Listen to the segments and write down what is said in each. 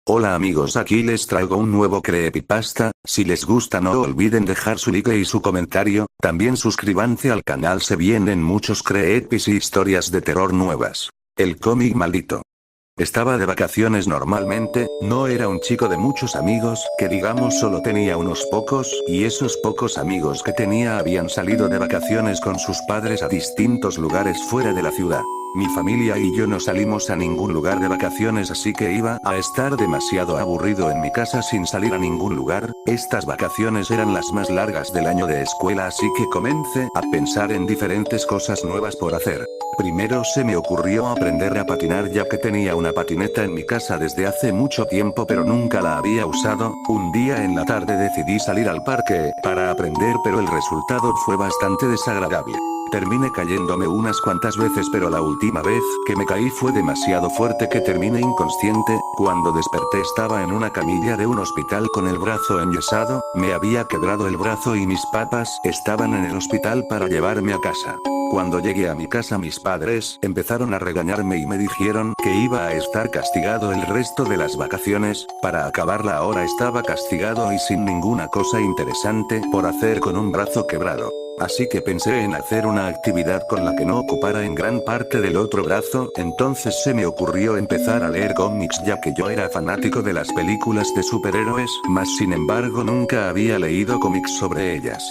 Hola amigos, aquí les traigo un nuevo creepypasta. Si les gusta no olviden dejar su like y su comentario, también suscríbanse al canal, se vienen muchos creepys y historias de terror nuevas. El cómic maldito. Estaba de vacaciones normalmente, no era un chico de muchos amigos, que digamos solo tenía unos pocos, y esos pocos amigos que tenía habían salido de vacaciones con sus padres a distintos lugares fuera de la ciudad. Mi familia y yo no salimos a ningún lugar de vacaciones, así que iba a estar demasiado aburrido en mi casa sin salir a ningún lugar. Estas vacaciones eran las más largas del año de escuela, así que comencé a pensar en diferentes cosas nuevas por hacer. Primero se me ocurrió aprender a patinar, ya que tenía una patineta en mi casa desde hace mucho tiempo pero nunca la había usado. Un día en la tarde decidí salir al parque para aprender, pero el resultado fue bastante desagradable. Terminé cayéndome unas cuantas veces, pero la última vez que me caí fue demasiado fuerte que terminé inconsciente. Cuando desperté estaba en una camilla de un hospital con el brazo enyesado, me había quebrado el brazo y mis papás estaban en el hospital para llevarme a casa. Cuando llegué a mi casa mis padres empezaron a regañarme y me dijeron que iba a estar castigado el resto de las vacaciones. Para acabarla ahora estaba castigado y sin ninguna cosa interesante por hacer con un brazo quebrado. Así que pensé en hacer una actividad con la que no ocupara en gran parte del otro brazo, entonces se me ocurrió empezar a leer cómics, ya que yo era fanático de las películas de superhéroes, mas sin embargo nunca había leído cómics sobre ellas.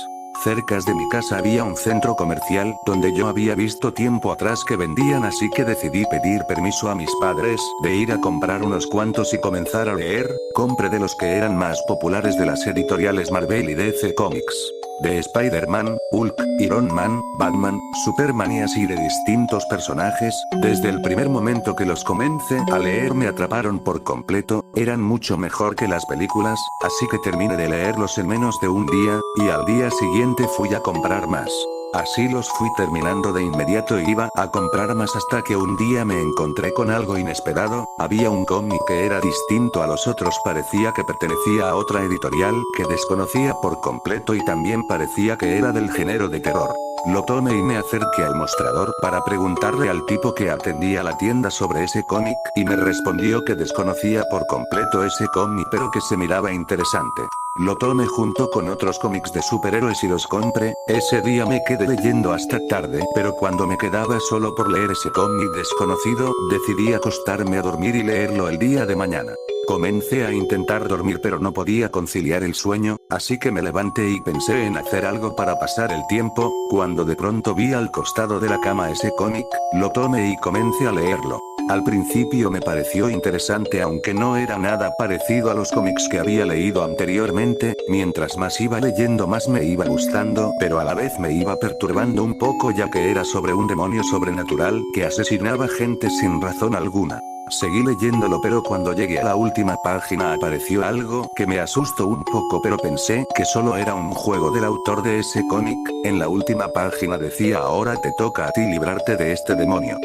Cerca de mi casa había un centro comercial donde yo había visto tiempo atrás que vendían, así que decidí pedir permiso a mis padres de ir a comprar unos cuantos y comenzar a leer. Compré de los que eran más populares de las editoriales Marvel y DC Comics. De Spider-Man, Hulk, Iron Man, Batman, Superman y así de distintos personajes. Desde el primer momento que los comencé a leer me atraparon por completo, eran mucho mejor que las películas, así que terminé de leerlos en menos de un día, y al día siguiente fui a comprar más. Así los fui terminando de inmediato y iba a comprar más hasta que un día me encontré con algo inesperado. Había un cómic que era distinto a los otros, parecía que pertenecía a otra editorial que desconocía por completo y también parecía que era del género de terror. Lo tomé y me acerqué al mostrador para preguntarle al tipo que atendía la tienda sobre ese cómic, y me respondió que desconocía por completo ese cómic pero que se miraba interesante. Lo tomé junto con otros cómics de superhéroes y los compré. Ese día me quedé leyendo hasta tarde, pero cuando me quedaba solo por leer ese cómic desconocido, decidí acostarme a dormir y leerlo el día de mañana. Comencé a intentar dormir pero no podía conciliar el sueño, así que me levanté y pensé en hacer algo para pasar el tiempo, cuando de pronto vi al costado de la cama ese cómic, lo tomé y comencé a leerlo. Al principio me pareció interesante, aunque no era nada parecido a los cómics que había leído anteriormente. Mientras más iba leyendo más me iba gustando, pero a la vez me iba perturbando un poco, ya que era sobre un demonio sobrenatural que asesinaba gente sin razón alguna. Seguí leyéndolo, pero cuando llegué a la última página apareció algo que me asustó un poco, pero pensé que solo era un juego del autor de ese cómic. En la última página decía: ahora te toca a ti librarte de este demonio.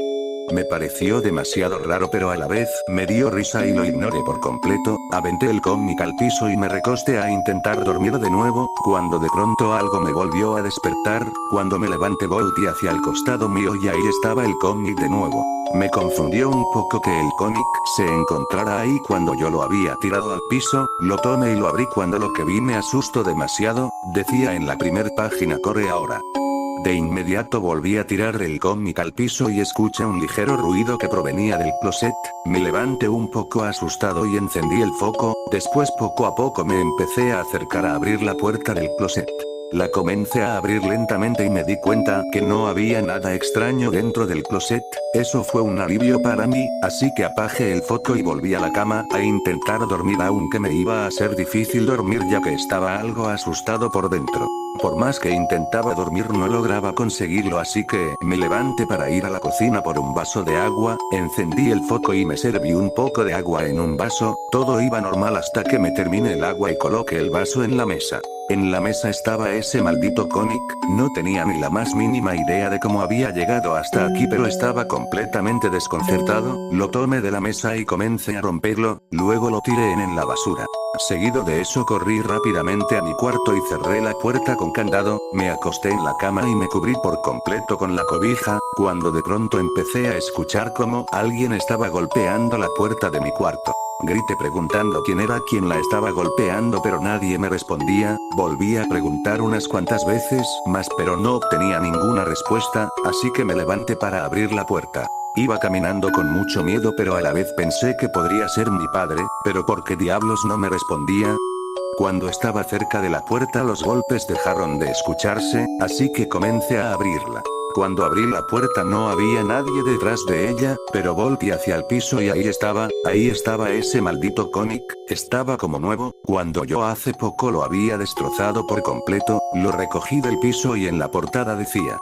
Me pareció demasiado raro, pero a la vez me dio risa y lo ignoré por completo. Aventé el cómic al piso y me recosté a intentar dormir de nuevo, cuando de pronto algo me volvió a despertar. Cuando me levanté volteé hacia el costado mío y ahí estaba el cómic de nuevo. Me confundió un poco que el cómic se encontrara ahí cuando yo lo había tirado al piso. Lo tomé y lo abrí cuando lo que vi me asustó demasiado. Decía en la primer página: corre ahora. De inmediato volví a tirar el cómic al piso y escuché un ligero ruido que provenía del closet. Me levanté un poco asustado y encendí el foco. Después poco a poco me empecé a acercar a abrir la puerta del closet. La comencé a abrir lentamente y me di cuenta que no había nada extraño dentro del closet. Eso fue un alivio para mí, así que apagué el foco y volví a la cama a intentar dormir, aunque me iba a ser difícil dormir ya que estaba algo asustado por dentro. Por más que intentaba dormir no lograba conseguirlo, así que me levanté para ir a la cocina por un vaso de agua, encendí el foco y me serví un poco de agua en un vaso. Todo iba normal hasta que me terminé el agua y coloqué el vaso en la mesa. En la mesa estaba ese maldito cómic. No tenía ni la más mínima idea de cómo había llegado hasta aquí, pero estaba completamente desconcertado. Lo tomé de la mesa y comencé a romperlo, luego lo tiré en la basura. Seguido de eso corrí rápidamente a mi cuarto y cerré la puerta con candado. Me acosté en la cama y me cubrí por completo con la cobija, cuando de pronto empecé a escuchar como alguien estaba golpeando la puerta de mi cuarto. Grité preguntando quién era quien la estaba golpeando, pero nadie me respondía. Volví a preguntar unas cuantas veces más, pero no obtenía ninguna respuesta, así que me levanté para abrir la puerta. Iba caminando con mucho miedo, pero a la vez pensé que podría ser mi padre, pero ¿por qué diablos no me respondía? Cuando estaba cerca de la puerta los golpes dejaron de escucharse, así que comencé a abrirla. Cuando abrí la puerta no había nadie detrás de ella, pero volví hacia el piso y ahí estaba ese maldito cómic, estaba como nuevo, cuando yo hace poco lo había destrozado por completo. Lo recogí del piso y en la portada decía: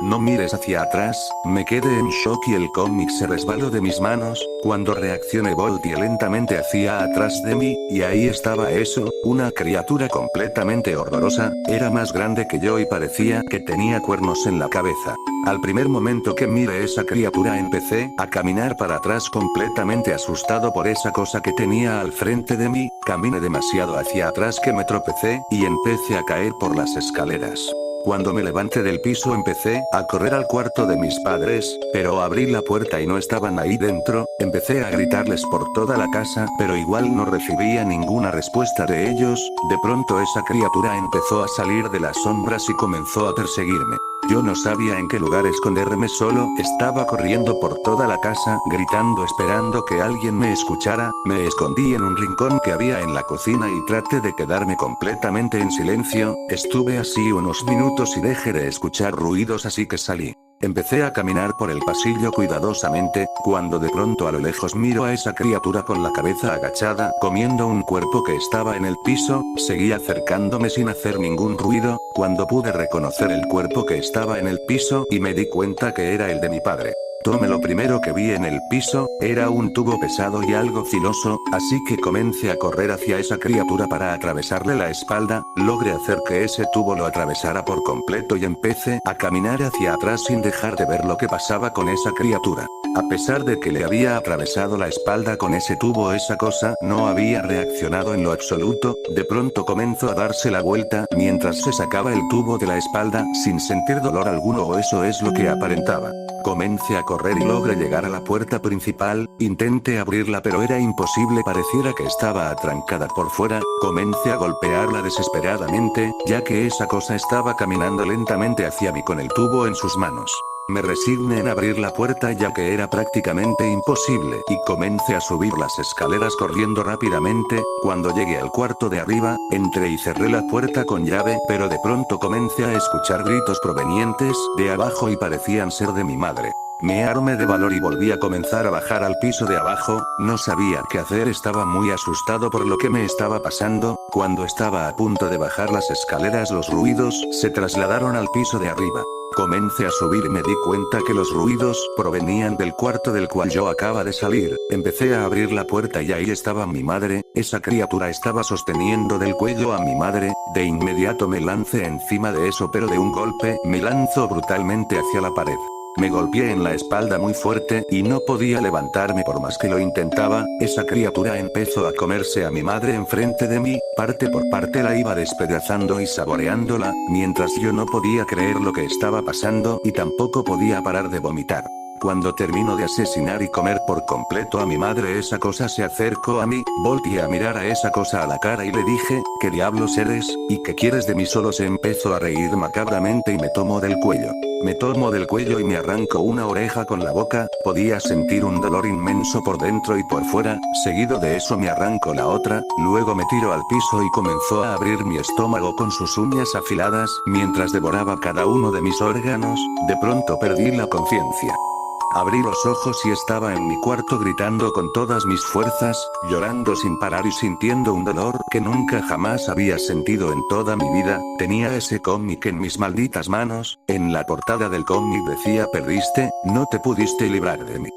"No mires hacia atrás". Me quedé en shock y el cómic se resbaló de mis manos. Cuando reaccioné volteé lentamente hacia atrás de mí, y ahí estaba eso, una criatura completamente horrorosa, era más grande que yo y parecía que tenía cuernos en la cabeza. Al primer momento que miré esa criatura empecé a caminar para atrás completamente asustado por esa cosa que tenía al frente de mí. Caminé demasiado hacia atrás que me tropecé y empecé a caer por las escaleras. Cuando me levanté del piso empecé a correr al cuarto de mis padres, pero abrí la puerta y no estaban ahí dentro. Empecé a gritarles por toda la casa, pero igual no recibía ninguna respuesta de ellos. De pronto esa criatura empezó a salir de las sombras y comenzó a perseguirme. Yo no sabía en qué lugar esconderme, solo estaba corriendo por toda la casa, gritando esperando que alguien me escuchara. Me escondí en un rincón que había en la cocina y traté de quedarme completamente en silencio. Estuve así unos minutos y dejé de escuchar ruidos, así que salí. Empecé a caminar por el pasillo cuidadosamente, cuando de pronto a lo lejos miro a esa criatura con la cabeza agachada, comiendo un cuerpo que estaba en el piso. Seguí acercándome sin hacer ningún ruido, cuando pude reconocer el cuerpo que estaba en el piso y me di cuenta que era el de mi padre. Lo primero que vi en el piso, era un tubo pesado y algo filoso, así que comencé a correr hacia esa criatura para atravesarle la espalda. Logré hacer que ese tubo lo atravesara por completo y empecé a caminar hacia atrás sin dejar de ver lo que pasaba con esa criatura. A pesar de que le había atravesado la espalda con ese tubo, esa cosa no había reaccionado en lo absoluto. De pronto comenzó a darse la vuelta mientras se sacaba el tubo de la espalda, sin sentir dolor alguno, o eso es lo que aparentaba. Comencé a correr y logré llegar a la puerta principal. Intenté abrirla pero era imposible, pareciera que estaba atrancada por fuera. Comencé a golpearla desesperadamente, ya que esa cosa estaba caminando lentamente hacia mí con el tubo en sus manos. Me resigné en abrir la puerta ya que era prácticamente imposible y comencé a subir las escaleras corriendo rápidamente. Cuando llegué al cuarto de arriba, entré y cerré la puerta con llave, pero de pronto comencé a escuchar gritos provenientes de abajo y parecían ser de mi madre. Me armé de valor y volví a comenzar a bajar al piso de abajo. No sabía qué hacer, estaba muy asustado por lo que me estaba pasando. Cuando estaba a punto de bajar las escaleras, los ruidos se trasladaron al piso de arriba. Comencé a subir y me di cuenta que los ruidos provenían del cuarto del cual yo acaba de salir. Empecé a abrir la puerta y ahí estaba mi madre. Esa criatura estaba sosteniendo del cuello a mi madre. De inmediato me lancé encima de eso, pero de un golpe me lanzó brutalmente hacia la pared. Me golpeé en la espalda muy fuerte y no podía levantarme por más que lo intentaba. Esa criatura empezó a comerse a mi madre enfrente de mí, parte por parte la iba despedazando y saboreándola, mientras yo no podía creer lo que estaba pasando y tampoco podía parar de vomitar. Cuando terminó de asesinar y comer por completo a mi madre, esa cosa se acercó a mí. Volteé a mirar a esa cosa a la cara y le dije: ¿qué diablos eres? ¿Y qué quieres de mí? Solo se empezó a reír macabramente y me tomó del cuello. Me tomó del cuello y me arrancó una oreja con la boca. Podía sentir un dolor inmenso por dentro y por fuera. Seguido de eso me arrancó la otra. Luego me tiró al piso y comenzó a abrir mi estómago con sus uñas afiladas mientras devoraba cada uno de mis órganos. De pronto perdí la conciencia. Abrí los ojos y estaba en mi cuarto gritando con todas mis fuerzas, llorando sin parar y sintiendo un dolor que nunca jamás había sentido en toda mi vida. Tenía ese cómic en mis malditas manos. En la portada del cómic decía: perdiste, no te pudiste librar de mí.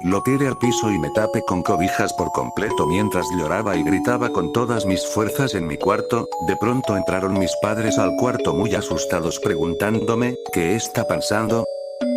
Lo tiré al piso y me tapé con cobijas por completo mientras lloraba y gritaba con todas mis fuerzas en mi cuarto. De pronto entraron mis padres al cuarto muy asustados preguntándome: ¿qué está pasando?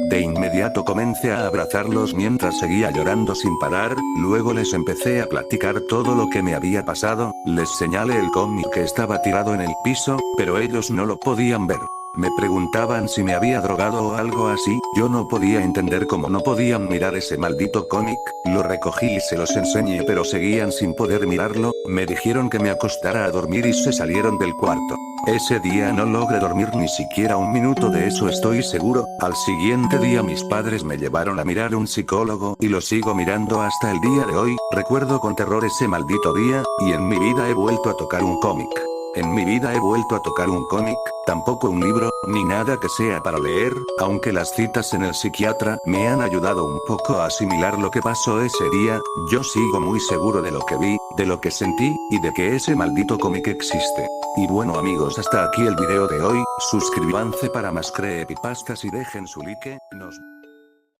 De inmediato comencé a abrazarlos mientras seguía llorando sin parar. Luego les empecé a platicar todo lo que me había pasado. Les señalé el cómic que estaba tirado en el piso, pero ellos no lo podían ver. Me preguntaban si me había drogado o algo así, yo no podía entender cómo no podían mirar ese maldito cómic, lo recogí y se los enseñé pero seguían sin poder mirarlo, me dijeron que me acostara a dormir y se salieron del cuarto. Ese día no logré dormir ni siquiera un minuto, de eso estoy seguro. Al siguiente día mis padres me llevaron a mirar un psicólogo y lo sigo mirando hasta el día de hoy. Recuerdo con terror ese maldito día, y en mi vida he vuelto a tocar un cómic. En mi vida he vuelto a tocar un cómic, tampoco un libro, ni nada que sea para leer, aunque las citas en el psiquiatra me han ayudado un poco a asimilar lo que pasó ese día. Yo sigo muy seguro de lo que vi, de lo que sentí, y de que ese maldito cómic existe. Y bueno amigos, hasta aquí el video de hoy, suscríbanse para más creepypastas y dejen su like, nos